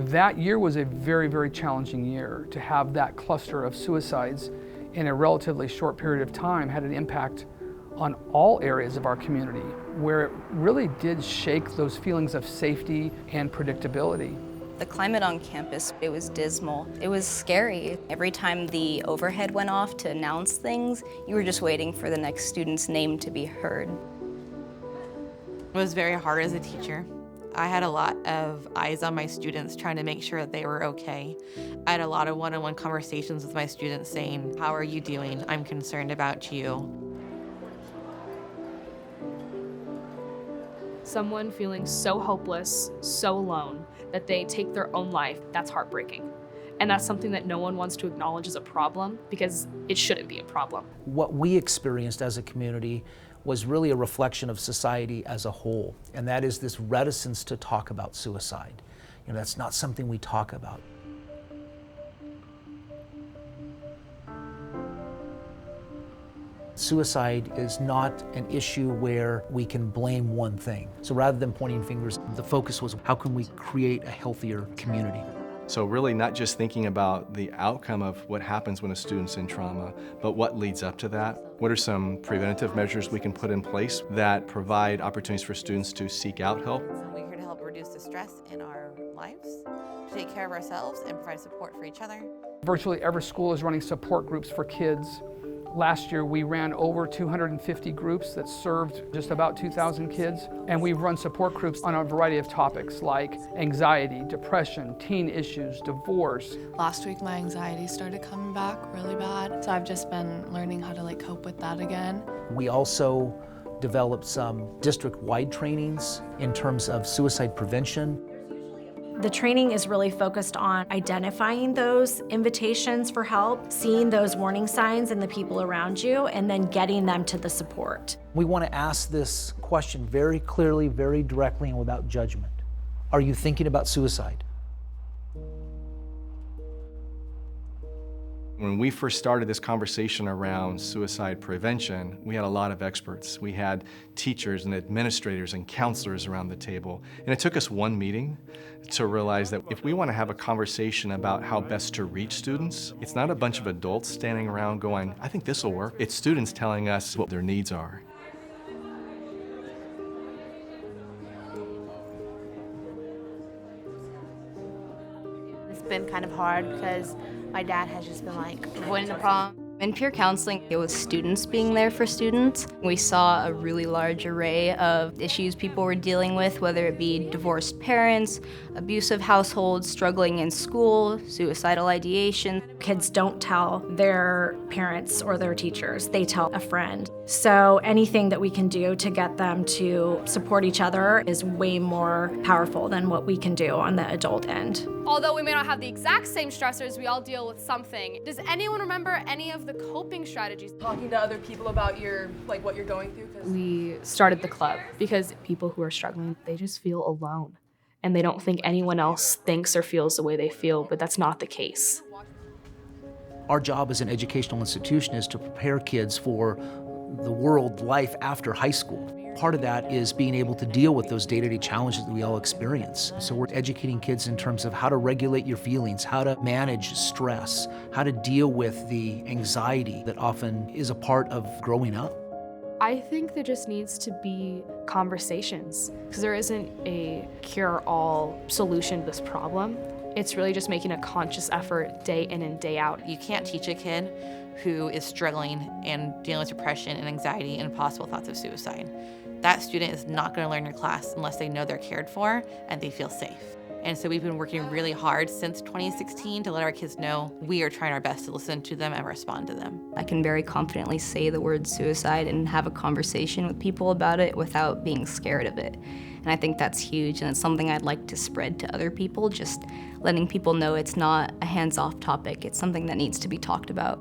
That year was a very, very challenging year. To have that cluster of suicides in a relatively short period of time had an impact on all areas of our community, where it really did shake those feelings of safety and predictability. The climate on campus, it was dismal. It was scary. Every time the overhead went off to announce things, you were just waiting for the next student's name to be heard. It was very hard as a teacher. I had a lot of eyes on my students trying to make sure that they were okay. I had a lot of one-on-one conversations with my students saying, "How are you doing? I'm concerned about you." Someone feeling so hopeless, so alone, that they take their own life, that's heartbreaking. And that's something that no one wants to acknowledge as a problem because it shouldn't be a problem. What we experienced as a community was really a reflection of society as a whole, and that is this reticence to talk about suicide. You know, that's not something we talk about. Suicide is not an issue where we can blame one thing. So rather than pointing fingers, the focus was how can we create a healthier community? So really not just thinking about the outcome of what happens when a student's in trauma, but what leads up to that. What are some preventative measures we can put in place that provide opportunities for students to seek out help? We're here to help reduce the stress in our lives, to take care of ourselves and provide support for each other. Virtually every school is running support groups for kids. Last year we ran over 250 groups that served just about 2,000 kids, and we've run support groups on a variety of topics like anxiety, depression, teen issues, divorce. Last week my anxiety started coming back really bad, so I've just been learning how to cope with that again. We also developed some district-wide trainings in terms of suicide prevention. The training is really focused on identifying those invitations for help, seeing those warning signs in the people around you, and then getting them to the support. We want to ask this question very clearly, very directly, and without judgment. Are you thinking about suicide? When we first started this conversation around suicide prevention, we had a lot of experts. We had teachers and administrators and counselors around the table. And it took us one meeting to realize that if we want to have a conversation about how best to reach students, it's not a bunch of adults standing around going, "I think this will work." It's students telling us what their needs are. It's been kind of hard because my dad has just been avoiding the problem. In peer counseling, it was students being there for students. We saw a really large array of issues people were dealing with, whether it be divorced parents, abusive households, struggling in school, suicidal ideation. Kids don't tell their parents or their teachers, they tell a friend. So anything that we can do to get them to support each other is way more powerful than what we can do on the adult end. Although we may not have the exact same stressors, we all deal with something. Does anyone remember any of the coping strategies? Talking to other people about what you're going through? We started the club because people who are struggling, they just feel alone. And they don't think anyone else thinks or feels the way they feel, but that's not the case. Our job as an educational institution is to prepare kids for the world life after high school. Part of that is being able to deal with those day-to-day challenges that we all experience. So we're educating kids in terms of how to regulate your feelings, how to manage stress, how to deal with the anxiety that often is a part of growing up. I think there just needs to be conversations because there isn't a cure-all solution to this problem. It's really just making a conscious effort day in and day out. You can't teach a kid who is struggling and dealing with depression and anxiety and possible thoughts of suicide. That student is not going to learn your class unless they know they're cared for and they feel safe. And so we've been working really hard since 2016 to let our kids know we are trying our best to listen to them and respond to them. I can very confidently say the word suicide and have a conversation with people about it without being scared of it. And I think that's huge, and it's something I'd like to spread to other people, just letting people know it's not a hands-off topic. It's something that needs to be talked about.